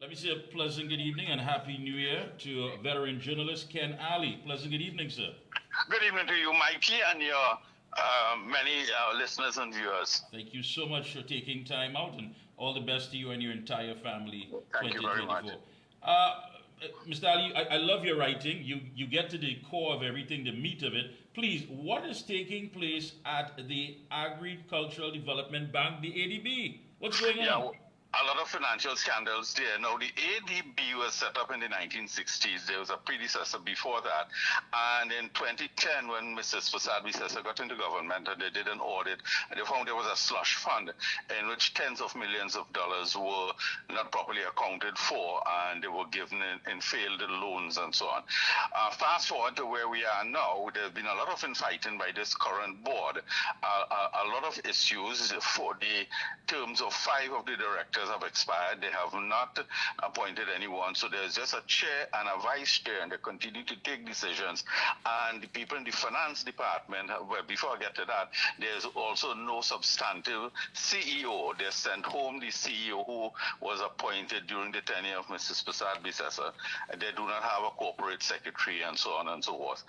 Let me say a pleasant good evening and happy new year to veteran journalist Ken Ali. Pleasant good evening, sir. Good evening to you, Mikey, and your many listeners and viewers. Thank you so much for taking time out, and all the best to you and your entire family. Thank you very much. 2024. Mr. Ali, I love your writing. You get to the core of everything, the meat of it. Please, what is taking place at the Agricultural Development Bank, the ADB? What's going on? A lot of financial scandals there. Now, the ADB was set up in the 1960s. There was a predecessor before that. And in 2010, when Mrs. Prasad Visesa got into government and they did an audit, and they found there was a slush fund in which tens of millions of dollars were not properly accounted for, and they were given in failed loans and so on. Fast forward to where we are now, there's been a lot of infighting by this current board. A lot of issues for the terms of 5 of the directors have expired. They have not appointed anyone. So there's just a chair and a vice chair, and they continue to take decisions. And the people in the finance department, well, before I get to that, there's also no substantive CEO. They sent home the CEO who was appointed during the tenure of Mrs. Prasad Visesa. They do not have a corporate secretary and so on and so forth.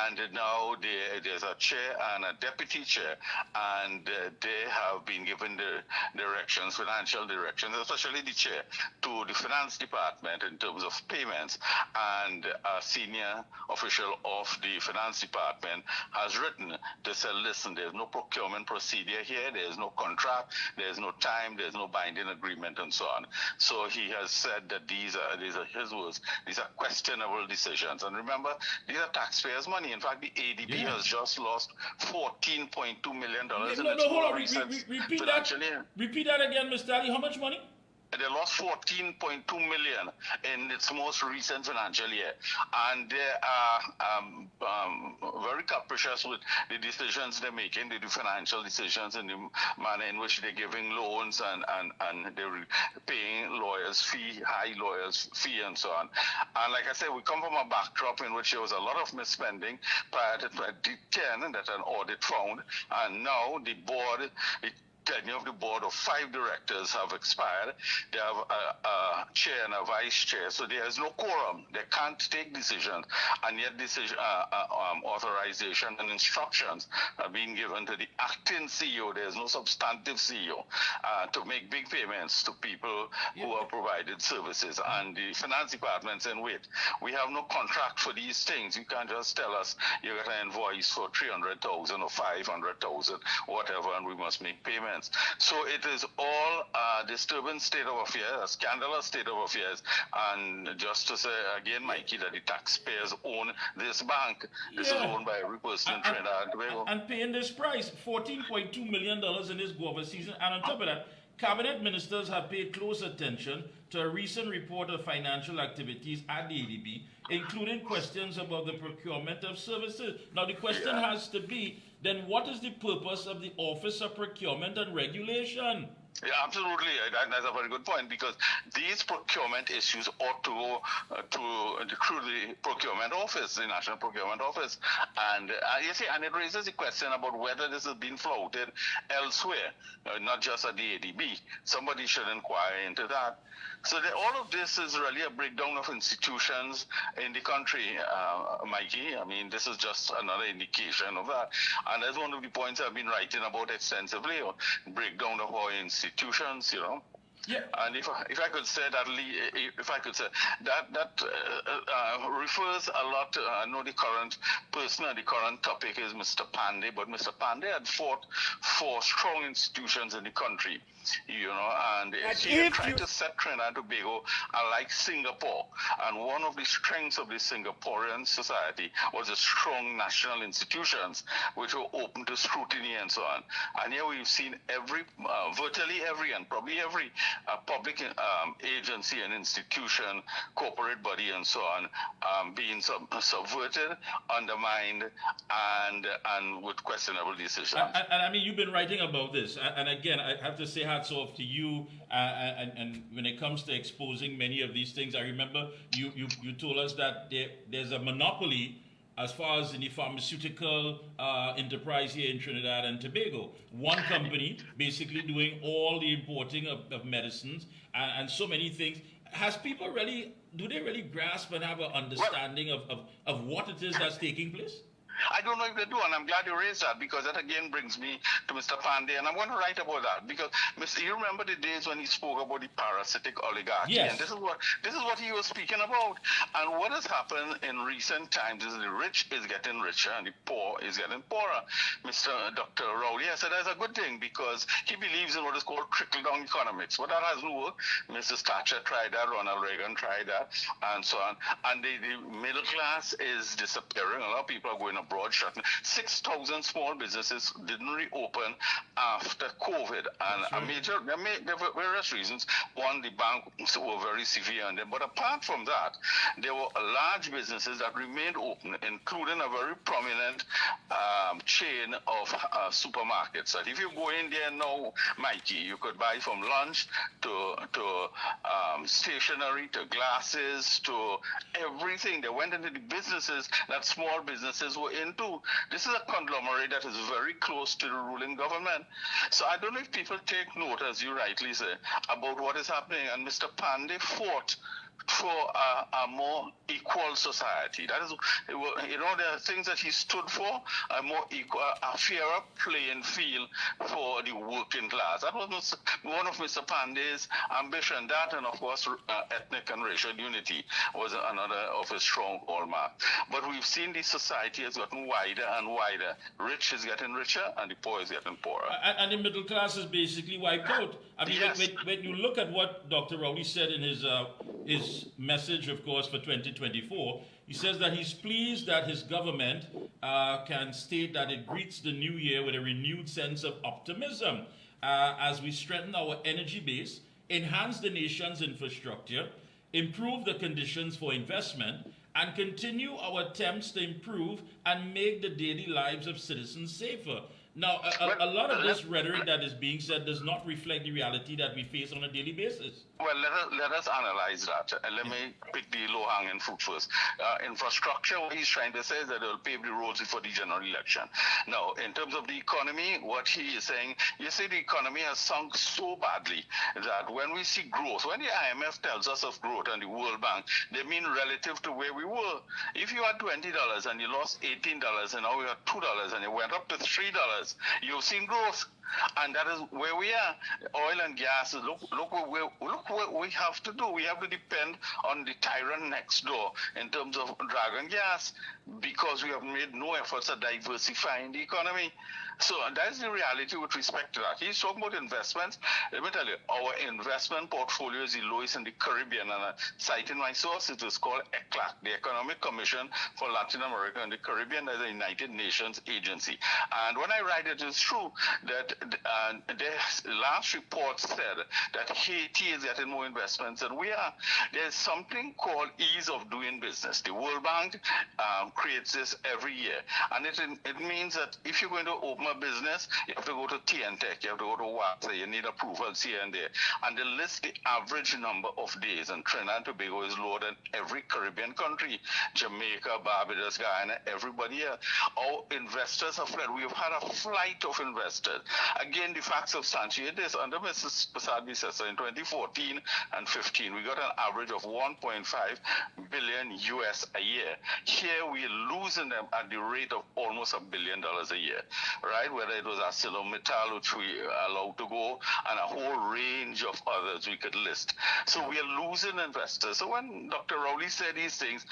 And now there's a chair and a deputy chair, and they have been given the directions, financial directions, especially the chair, to the finance department in terms of payments. And a senior official of the finance department has written to say, listen, there's no procurement procedure here, there's no contract, there's no time, there's no binding agreement, and so on. So he has said that these are his words, these are questionable decisions. And remember, these are taxpayers' money. In fact, the ADB has just lost $14.2 million in its hold on. Repeat that again, Mr. Ali. How much money? They lost 14.2 million in its most recent financial year, and they are very capricious with the decisions they're making. They do financial decisions in the manner in which they're giving loans and they're paying lawyers fee, high lawyers fee, and so on. And like I said, we come from a backdrop in which there was a lot of misspending prior to 2010 that an audit found, and now the board, tenure of the board of 5 directors have expired. They have a chair and a vice chair, so there is no quorum. They can't take decisions, and yet authorization and instructions are being given to the acting CEO. There is no substantive CEO to make big payments to people who have provided services. And the finance department saying, wait, we have no contract for these things. You can't just tell us you got an invoice for 300,000 or 500,000, whatever, and we must make payments. So it is all a disturbing state of affairs, a scandalous state of affairs. And just to say again, Mikey, that the taxpayers own this bank. This is owned by every person in Trinidad and Tobago. And paying this price, $14.2 million in this guava season. And on top of that, cabinet ministers have paid close attention to a recent report of financial activities at the ADB, including questions about the procurement of services. Now, the question has to be, then what is the purpose of the Office of Procurement and Regulation? Yeah, absolutely. That's a very good point, because these procurement issues ought to go through the procurement office, the National Procurement Office. And you see, and it raises the question about whether this has been flouted elsewhere, not just at the ADB. Somebody should inquire into that. So all of this is really a breakdown of institutions in the country, Mikey. I mean, this is just another indication of that. And that's one of the points I've been writing about extensively, breakdown of our institutions, you know. Yeah. And if I could say that, that refers a lot to, I know the current person and the current topic is Mr. Pande, but Mr. Pande had fought for strong institutions in the country, you know, and he tried to set Trinidad and Tobago like Singapore. And one of the strengths of the Singaporean society was the strong national institutions, which were open to scrutiny and so on. And here we've seen virtually every, and probably every public agency and institution, corporate body, and so on, being subverted, undermined, and with questionable decisions. And I mean, you've been writing about this, and again, I have to say hats off to you. And when it comes to exposing many of these things, I remember you told us that there's a monopoly as far as in the pharmaceutical enterprise here in Trinidad and Tobago. One company basically doing all the importing of medicines and so many things. Has people really, do they really grasp and have an understanding of what it is that's taking place? I don't know if they do, and I'm glad you raised that, because that again brings me to Mr. Pandey, and I'm going to write about that, because you remember the days when he spoke about the parasitic oligarchy, Yes. and this is what he was speaking about. And what has happened in recent times is the rich is getting richer and the poor is getting poorer. Dr. Rowley has said that's a good thing, because he believes in what is called trickle-down economics. But that hasn't worked. Mrs. Thatcher tried that, Ronald Reagan tried that, and so on. And the middle class is disappearing. A lot of people are going abroad, shutting. 6,000 small businesses didn't reopen after COVID, and there were various reasons. One, the banks were very severe on them, but apart from that, there were large businesses that remained open, including a very prominent chain of supermarkets. That if you go in there now, Mikey, you could buy from lunch to stationery to glasses to everything. They went into the businesses that small businesses were into. This is a conglomerate that is very close to the ruling government. So I don't know if people take note, as you rightly say, about what is happening. And Mr. Pandey fought for a more equal society. That is, there are things that he stood for, a more equal, a fairer playing field for the working class. That was one of Mr. Pandey's ambition. That, and of course, ethnic and racial unity was another of his strong hallmarks. But we've seen the society has gotten wider and wider. Rich is getting richer, and the poor is getting poorer. And the middle class is basically wiped out. I mean, yes. when you look at what Dr. Rowley said in his message, of course, for 2024, he says that he's pleased that his government can state that it greets the new year with a renewed sense of optimism as we strengthen our energy base, enhance the nation's infrastructure, improve the conditions for investment, and continue our attempts to improve and make the daily lives of citizens safer. Now, a lot of this rhetoric that is being said does not reflect the reality that we face on a daily basis. Well, let us analyze that. Let me pick the low-hanging fruit first. Infrastructure, what he's trying to say is that it will pave the roads for the general election. Now, in terms of the economy, what he is saying, you see the economy has sunk so badly that when we see growth, when the IMF tells us of growth and the World Bank, they mean relative to where we were. If you had $20 and you lost $18 and now you have $2 and it went up to $3, you've seen growth. And that is where we are. Oil and gas, look what we have to do. We have to depend on the tyrant next door in terms of dragon gas, because we have made no efforts at diversifying the economy. So that's the reality with respect to that. He's talking about investments. Let me tell you, our investment portfolio is the lowest in the Caribbean. And citing my source, it is called ECLAC, the Economic Commission for Latin America and the Caribbean, as a United Nations agency. And when I write it, it's true that the last report said that Haiti is getting more investments than we are. There's something called ease of doing business. The World Bank creates this every year. And it means that if you're going to open a business, you have to go to TNTech, you have to go to WASA, you need approvals here and there. And they list the average number of days, and Trinidad and Tobago is lower than every Caribbean country, Jamaica, Barbados, Guyana, everybody else. Our investors have fled. We have had a flight of investors. Again, the facts substantiate this. Under Mrs. Pasad-Bissessar in 2014 and 15, we got an average of 1.5 billion US a year. Here we are losing them at the rate of almost $1 billion a year. Right, whether it was ArcelorMittal, which we allowed to go, and a whole range of others we could list. So we are losing investors. So when Dr. Rowley said these things,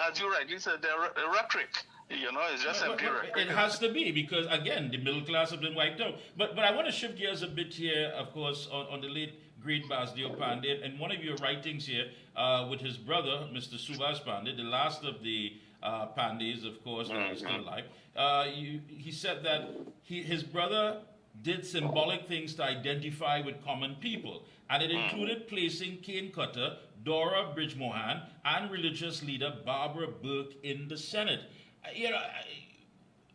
as you rightly said, they're rhetoric. It's just empty rhetoric. It has to be, because, again, the middle class have been wiped out. But I want to shift gears a bit here, of course, on the late, great Baso Pand. And one of your writings here with his brother, Mr. Subhash Pandey, the last of the Pandays, of course, when he's still alive. He said that his brother did symbolic things to identify with common people, and it included placing cane cutter Dora Bridgemohan and religious leader Barbara Burke in the Senate.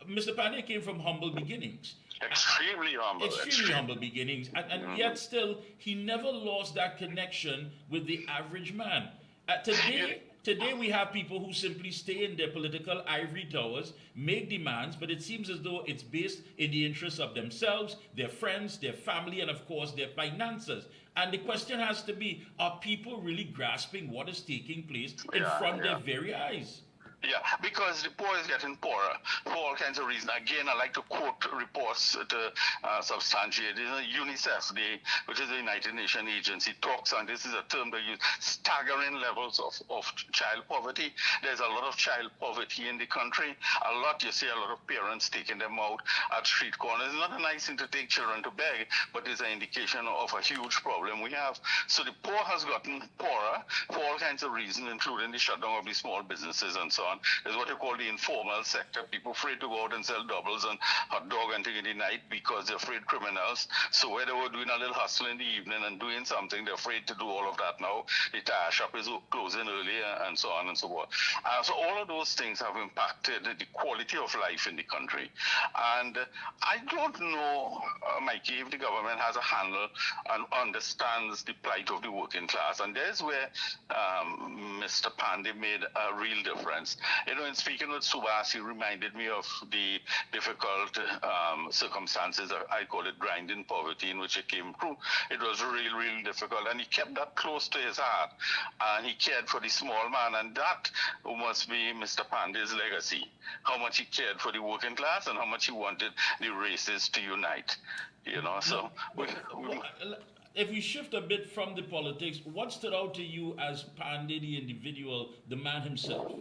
Mr. Pandey came from humble beginnings. Extremely humble beginnings, and yet still he never lost that connection with the average man. Today we have people who simply stay in their political ivory towers, make demands, but it seems as though it's based in the interests of themselves, their friends, their family, and of course their finances. And the question has to be, are people really grasping what is taking place in front of their very eyes? Yeah, because the poor is getting poorer for all kinds of reasons. Again, I like to quote reports to substantiate. UNICEF, which is the United Nations agency, talks on, this is a term they use, staggering levels of child poverty. There's a lot of child poverty in the country. You see a lot of parents taking them out at street corners. It's not a nice thing to take children to beg, but it's an indication of a huge problem we have. So the poor has gotten poorer for all kinds of reasons, including the shutdown of the small businesses and so on. There's what you call the informal sector. People afraid to go out and sell doubles and hot dog and thing in the night because they're afraid criminals. So where they were doing a little hustle in the evening and doing something, they're afraid to do all of that now. The tire shop is closing earlier and so on and so forth. So all of those things have impacted the quality of life in the country. And I don't know, Mikey, if the government has a handle and understands the plight of the working class. And there's where Mr. Pand made a real difference. In speaking with Subhas, he reminded me of the difficult circumstances, I call it grinding poverty, in which he came through. It was really, really difficult, and he kept that close to his heart, and he cared for the small man, and that must be Mr. Pandey's legacy, how much he cared for the working class and how much he wanted the races to unite, so... If we shift a bit from the politics, what stood out to you as Pandey, the individual, the man himself?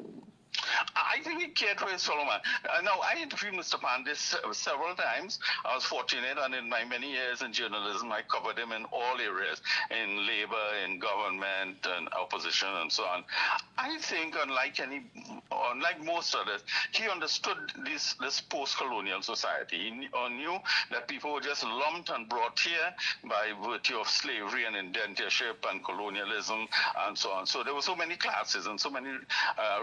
I think he cared for his fellow man. Now, I interviewed Mr. Pandey several times. I was fortunate, and in my many years in journalism, I covered him in all areas, in labor, in government, and opposition, and so on. I think, unlike most others, he understood this post-colonial society. He knew that people were just lumped and brought here by virtue of slavery and indentureship and colonialism and so on. So there were so many classes and so many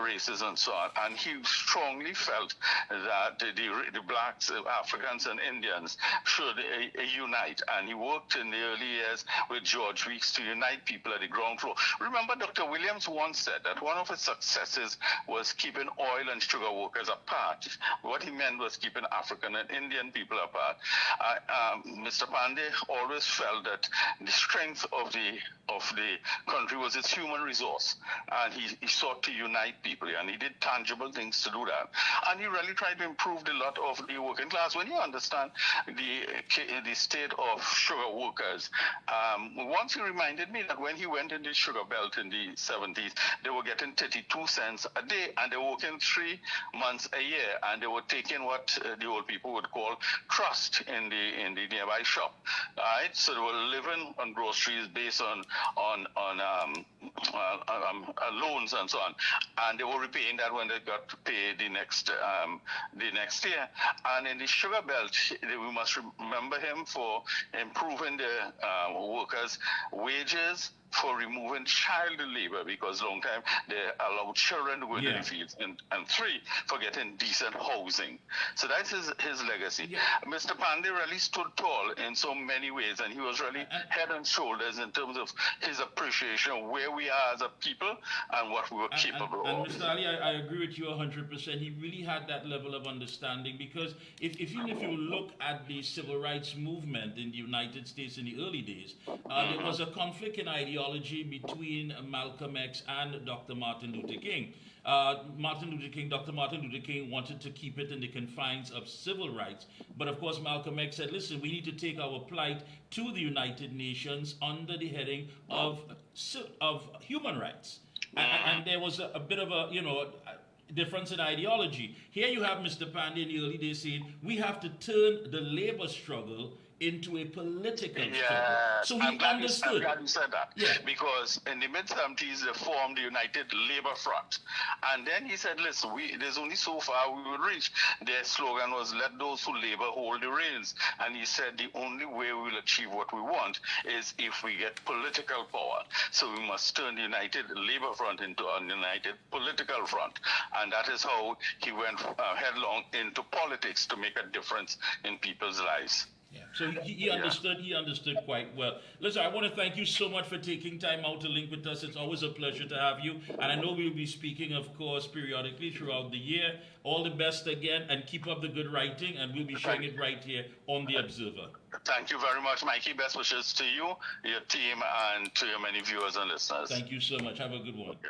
races and so on. And he strongly felt that the blacks, Africans, and Indians should unite. And he worked in the early years with George Weeks to unite people at the ground floor. Remember, Dr. Williams once said that one of his successes was keeping oil and sugar workers apart. What he meant was keeping African and Indian people apart. Mr. Pandey always felt that the strength of the country was its human resource, and he sought to unite people, and he did tangible things to do that. And he really tried to improve the lot of the working class. When you understand the state of sugar workers, once he reminded me that when he went in the sugar belt in the 70s, they were getting 32 cents a day, and they were working 3 months a year, and they were taking what the old people would call trust in the nearby shop. Right? So they were living on groceries based on loans and so on, and they were repaying that when they got paid the next year. And in the sugar belt, we must remember him for improving the workers' wages, for removing child labor, because long time they allowed children to go into the fields, and 3, for getting decent housing. So that's his legacy. Mr. Pandey really stood tall in so many ways, and he was really head and shoulders in terms of his appreciation of where we are as a people and what we were capable of. And Mr. Ali, I agree with you 100%. He really had that level of understanding, because even if you look at the civil rights movement in the United States in the early days, there was a conflict in ideology between Malcolm X and Dr. Martin Luther King. Dr. Martin Luther King wanted to keep it in the confines of civil rights. But of course, Malcolm X said, listen, we need to take our plight to the United Nations under the heading of human rights. And there was a bit of a, difference in ideology. Here you have Mr. Pandey in the early days saying, we have to turn the labor struggle into a political struggle. So he understood. I'm glad you said that. Yeah. Because in the mid-70s, they formed the United Labor Front. And then he said, listen, there's only so far we will reach. Their slogan was, let those who labor hold the reins. And he said, the only way we will achieve what we want is if we get political power. So we must turn the United Labor Front into a united political front. And that is how he went headlong into politics to make a difference in people's lives. Yeah. So he understood. He understood quite well. Listen, I want to thank you so much for taking time out to link with us. It's always a pleasure to have you, and I know we'll be speaking, of course, periodically throughout the year. All the best again, and keep up the good writing, and we'll be sharing it right here on the Observer. Thank you very much, Mikey. Best wishes to you, your team, and to your many viewers and listeners. Thank you so much. Have a good one. Okay.